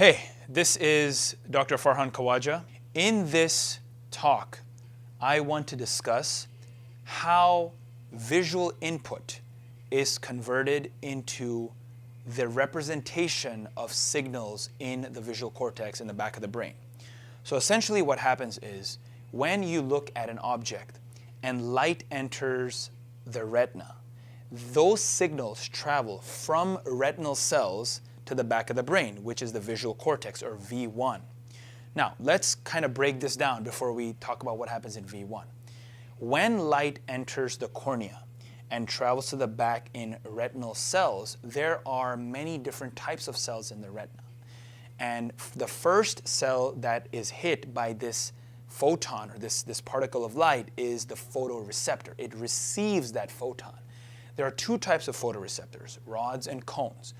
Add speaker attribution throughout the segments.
Speaker 1: Hey, this is Dr. Farhan Khawaja. In this talk, I want to discuss how visual input is converted into the representation of signals in the visual cortex in the back of the brain. So essentially what happens is when you look at an object and light enters the retina, those signals travel from retinal cells to the back of the brain, which is the visual cortex, or V1. Now, let's kind of break this down before we talk about what happens in V1. When light enters the cornea and travels to the back in retinal cells, there are many different types of cells in the retina. And the first cell that is hit by this photon, or this particle of light, is the photoreceptor. It receives that photon. There are two types of photoreceptors, rods and cones.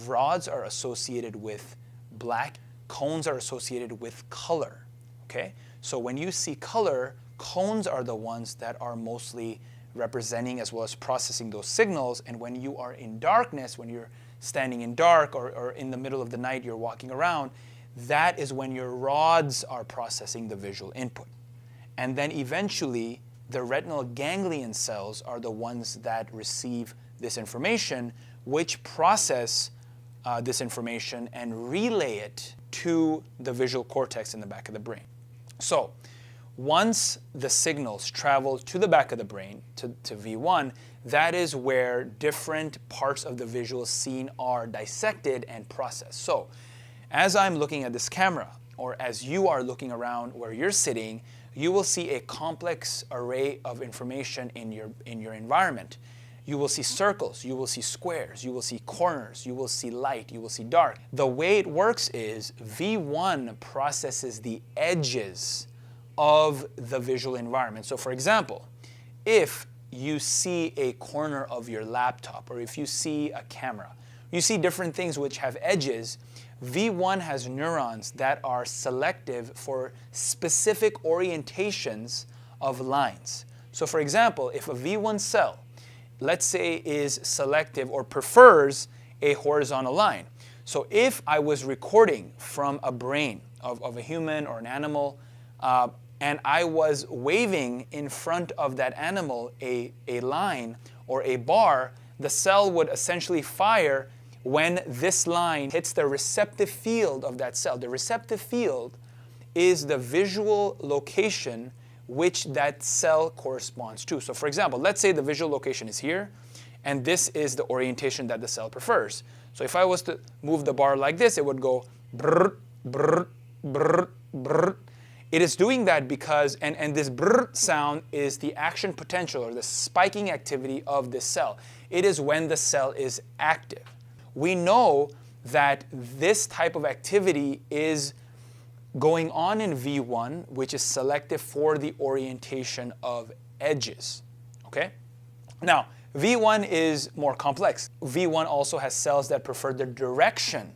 Speaker 1: Rods are associated with black, cones are associated with color, okay? So when you see color, cones are the ones that are mostly representing as well as processing those signals, and when you are in darkness, when you're standing in dark or in the middle of the night, you're walking around, that is when your rods are processing the visual input. And then eventually, the retinal ganglion cells are the ones that receive this information, which process this information and relay it to the visual cortex in the back of the brain. So once the signals travel to the back of the brain, to V1, that is where different parts of the visual scene are dissected and processed. So as I'm looking at this camera, or as you are looking around where you're sitting, you will see a complex array of information in your environment. You will see circles, you will see squares, you will see corners, you will see light, you will see dark. The way it works is V1 processes the edges of the visual environment. So for example, if you see a corner of your laptop, or if you see a camera, you see different things which have edges, V1 has neurons that are selective for specific orientations of lines. So for example, if a V1 cell, let's say, is selective or prefers a horizontal line. So if I was recording from a brain of a human or an animal, and I was waving in front of that animal a line or a bar, the cell would essentially fire when this line hits the receptive field of that cell. The receptive field is the visual location which that cell corresponds to. So for example, let's say the visual location is here, and this is the orientation that the cell prefers. So if I was to move the bar like this, it would go brr, brr, brr, brr. It is doing that because, and this brr sound is the action potential, or the spiking activity of this cell. It is when the cell is active. We know that this type of activity is going on in V1, which is selective for the orientation of edges, okay? Now, V1 is more complex. V1 also has cells that prefer the direction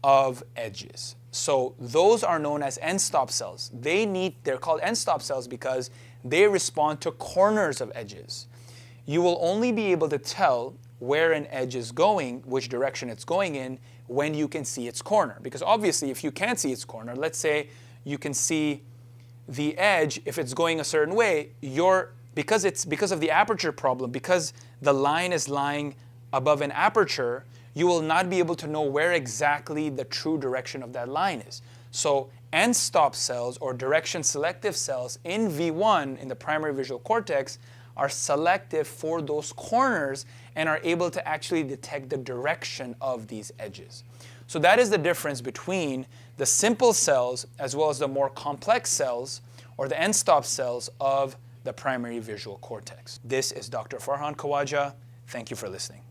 Speaker 1: of edges. So those are known as end-stop cells. They're called end-stop cells because they respond to corners of edges. You will only be able to tell where an edge is going, which direction it's going in, when you can see its corner. Because obviously, if you can't see its corner, let's say you can see the edge, if it's going a certain way, because of the aperture problem, because the line is lying above an aperture, you will not be able to know where exactly the true direction of that line is. So end-stop cells, or direction selective cells in V1, in the primary visual cortex, are selective for those corners and are able to actually detect the direction of these edges. So that is the difference between the simple cells as well as the more complex cells, or the end-stop cells of the primary visual cortex. This is Dr. Farhan Khawaja. Thank you for listening.